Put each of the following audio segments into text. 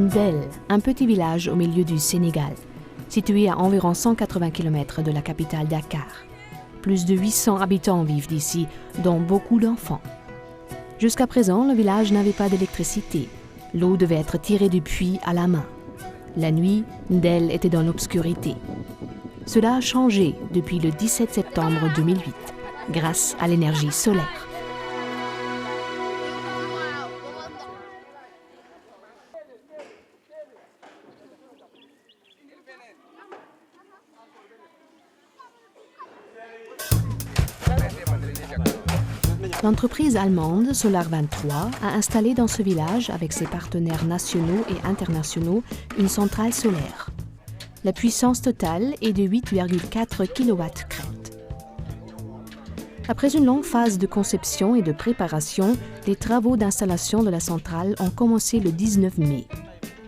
Ndel, un petit village au milieu du Sénégal, situé à environ 180 km de la capitale Dakar. Plus de 800 habitants vivent ici, dont beaucoup d'enfants. Jusqu'à présent, le village n'avait pas d'électricité. L'eau devait être tirée du puits à la main. La nuit, Ndel était dans l'obscurité. Cela a changé depuis le 17 septembre 2008, grâce à l'énergie solaire. L'entreprise allemande Solar23 a installé dans ce village, avec ses partenaires nationaux et internationaux, une centrale solaire. La puissance totale est de 8,4 kW-crête. Après une longue phase de conception et de préparation, les travaux d'installation de la centrale ont commencé le 19 mai.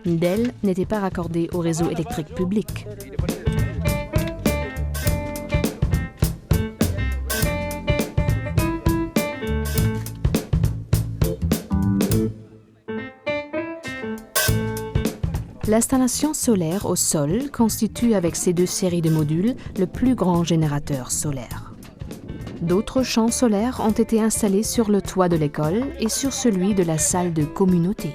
Ndel n'était pas raccordé au réseau électrique public. L'installation solaire au sol constitue avec ces deux séries de modules le plus grand générateur solaire. D'autres champs solaires ont été installés sur le toit de l'école et sur celui de la salle de communauté.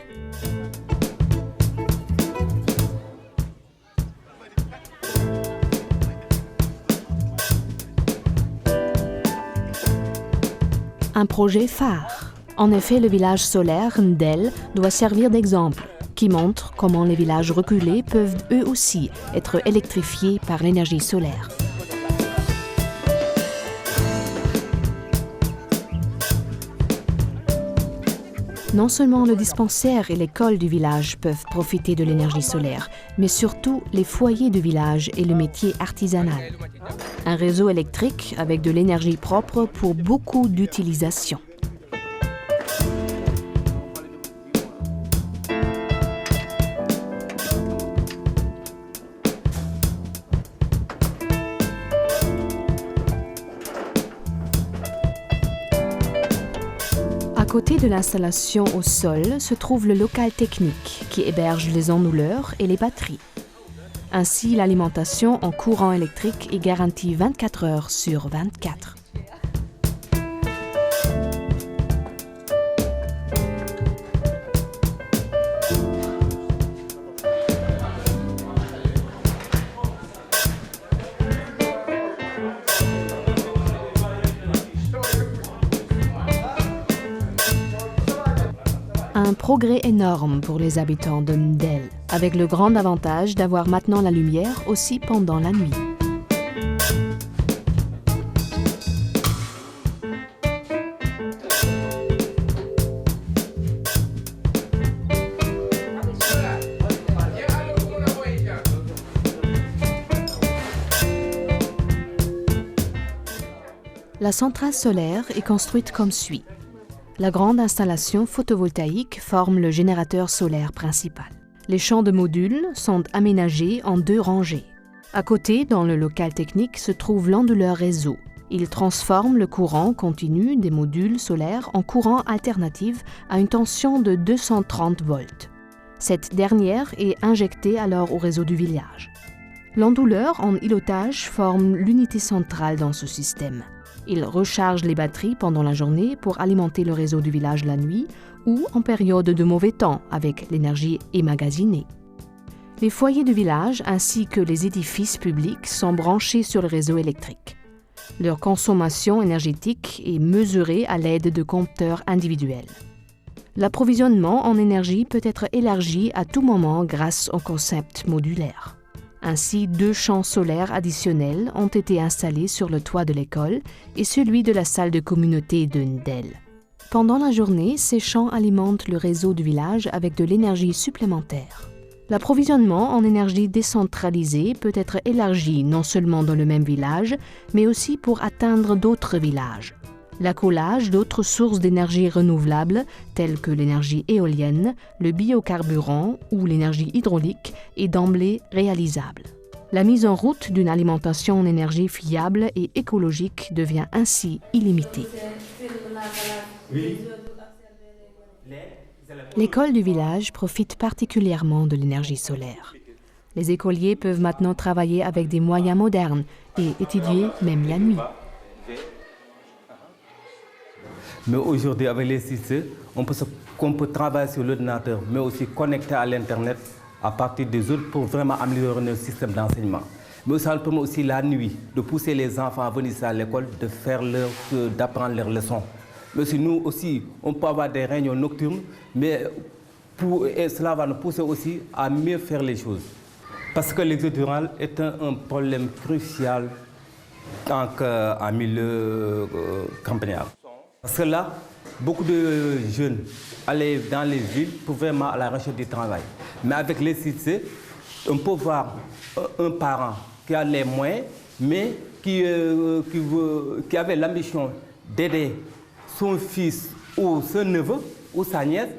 Un projet phare. En effet, le village solaire Ndel doit servir d'exemple, qui montre comment les villages reculés peuvent eux aussi être électrifiés par l'énergie solaire. Non seulement le dispensaire et l'école du village peuvent profiter de l'énergie solaire, mais surtout les foyers du village et le métier artisanal. Un réseau électrique avec de l'énergie propre pour beaucoup d'utilisations. À côté de l'installation au sol se trouve le local technique qui héberge les enrouleurs et les batteries. Ainsi, l'alimentation en courant électrique est garantie 24 heures sur 24. Un progrès énorme pour les habitants de Ndel, avec le grand avantage d'avoir maintenant la lumière aussi pendant la nuit. La centrale solaire est construite comme suit. La grande installation photovoltaïque forme le générateur solaire principal. Les champs de modules sont aménagés en 2 rangées. À côté, dans le local technique, se trouve l'onduleur réseau. Il transforme le courant continu des modules solaires en courant alternatif à une tension de 230 volts. Cette dernière est injectée alors au réseau du village. L'onduleur en îlotage forme l'unité centrale dans ce système. Il recharge les batteries pendant la journée pour alimenter le réseau du village la nuit ou en période de mauvais temps avec l'énergie emmagasinée. Les foyers du village ainsi que les édifices publics sont branchés sur le réseau électrique. Leur consommation énergétique est mesurée à l'aide de compteurs individuels. L'approvisionnement en énergie peut être élargi à tout moment grâce au concept modulaire. Ainsi, 2 champs solaires additionnels ont été installés sur le toit de l'école et celui de la salle de communauté de Ndel. Pendant la journée, ces champs alimentent le réseau du village avec de l'énergie supplémentaire. L'approvisionnement en énergie décentralisée peut être élargi non seulement dans le même village, mais aussi pour atteindre d'autres villages. L'accolage d'autres sources d'énergie renouvelables, telles que l'énergie éolienne, le biocarburant ou l'énergie hydraulique, est d'emblée réalisable. La mise en route d'une alimentation en énergie fiable et écologique devient ainsi illimitée. L'école du village profite particulièrement de l'énergie solaire. Les écoliers peuvent maintenant travailler avec des moyens modernes et étudier même la nuit. Mais aujourd'hui, avec les systèmes, on peut travailler sur l'ordinateur, mais aussi connecter à l'Internet à partir des autres pour vraiment améliorer notre système d'enseignement. Mais ça permet aussi la nuit de pousser les enfants à venir à l'école, d'apprendre leurs leçons. Mais aussi, nous aussi, on peut avoir des réunions nocturnes, mais et cela va nous pousser aussi à mieux faire les choses. Parce que l'exode rural est un problème crucial en milieu campagnard. Parce que là, beaucoup de jeunes allaient dans les villes pour vraiment à la recherche du travail. Mais avec les sites, on peut voir un parent qui a les moyens, mais qui avait l'ambition d'aider son fils ou son neveu ou sa nièce,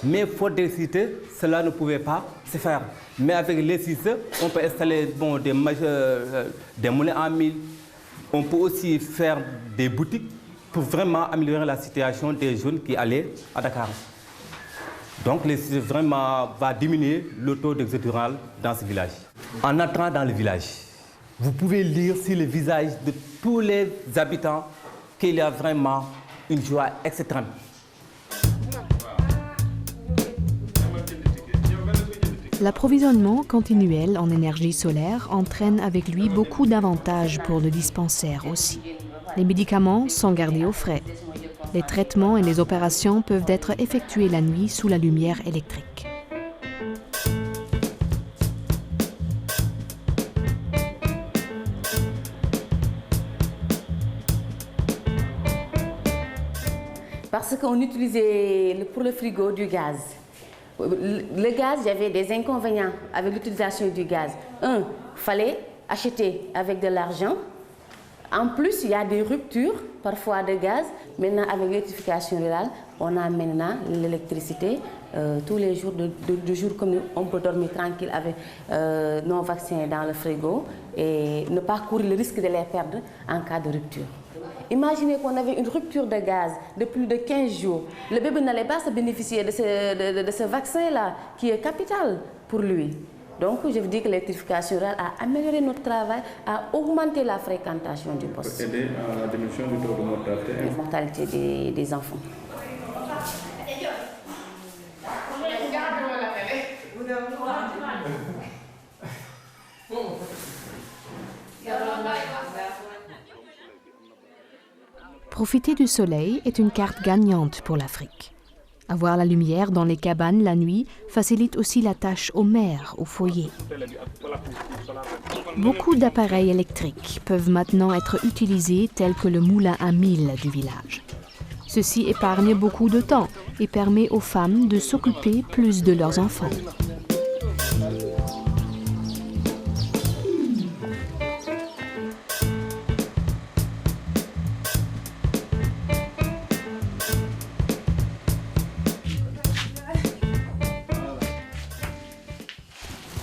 mais faute des sites, cela ne pouvait pas se faire. Mais avec les sites, on peut installer des moulins à mil. On peut aussi faire des boutiques pour vraiment améliorer la situation des jeunes qui allaient à Dakar. Donc, les sites vraiment va diminuer le taux d'exode rural dans ce village. En entrant dans le village, vous pouvez lire sur le visage de tous les habitants qu'il y a vraiment une joie extrême. L'approvisionnement continuel en énergie solaire entraîne avec lui beaucoup d'avantages pour le dispensaire aussi. Les médicaments sont gardés au frais. Les traitements et les opérations peuvent être effectués la nuit sous la lumière électrique. Parce qu'on utilisait pour le frigo du gaz. Le gaz, il y avait des inconvénients avec l'utilisation du gaz. Il fallait acheter avec de l'argent. En plus, il y a des ruptures parfois de gaz. Maintenant, avec l'électrification rurale, on a maintenant l'électricité tous les jours, de jours comme on peut dormir tranquille avec nos vaccins dans le frigo et ne pas courir le risque de les perdre en cas de rupture. Imaginez qu'on avait une rupture de gaz de plus de 15 jours. Le bébé n'allait pas se bénéficier de ce vaccin-là, qui est capital pour lui. Donc, je vous dis que l'électrification rurale a amélioré notre travail, a augmenté la fréquentation du poste. Pour aider à la diminution du taux de mortalité. La mortalité des enfants. Profiter du soleil est une carte gagnante pour l'Afrique. Avoir la lumière dans les cabanes la nuit facilite aussi la tâche aux mères au foyer. Beaucoup d'appareils électriques peuvent maintenant être utilisés tels que le moulin à mil du village. Ceci épargne beaucoup de temps et permet aux femmes de s'occuper plus de leurs enfants.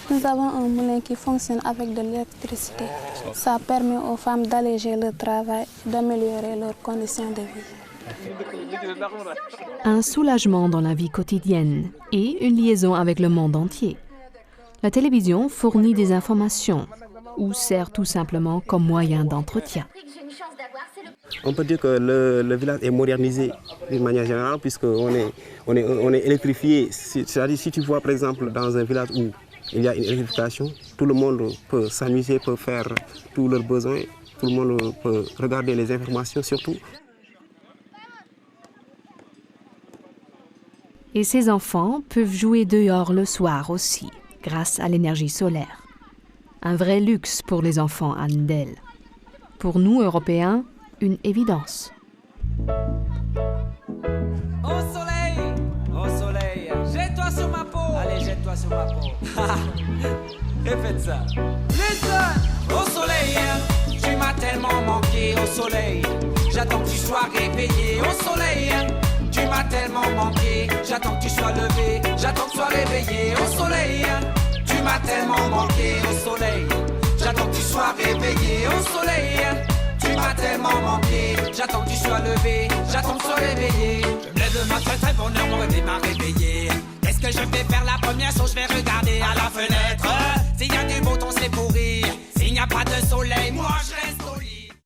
Nous avons un moulin qui fonctionne avec de l'électricité. Ça permet aux femmes d'alléger leur travail, d'améliorer leurs conditions de vie. Un soulagement dans la vie quotidienne et une liaison avec le monde entier. La télévision fournit des informations ou sert tout simplement comme moyen d'entretien. On peut dire que le village est modernisé d'une manière générale puisqu'on est électrifié. C'est-à-dire si tu vois par exemple dans un village où il y a une électrification, tout le monde peut s'amuser, peut faire tous leurs besoins, tout le monde peut regarder les informations surtout. Et ces enfants peuvent jouer dehors le soir aussi, grâce à l'énergie solaire. Un vrai luxe pour les enfants à Ndel. Pour nous, Européens, une évidence. Au soleil, jette-toi sur ma peau. Allez, jette-toi sur ma peau. Répète ça. Listen. Au soleil, tu m'as tellement manqué. Au soleil, j'attends que tu sois réveillé. Au soleil, tu m'as tellement manqué. J'attends que tu sois levé. J'attends que tu sois réveillé. Au soleil, tu m'as tellement manqué. Au soleil, j'attends que tu sois réveillé. Au soleil, tu m'as tellement manqué. J'attends que tu sois levé. J'attends que tu sois réveillé. Je me lève le matin très bonne heure, mon réveil m'a réveillé. que je vais faire la première chose, je vais regarder à la fenêtre.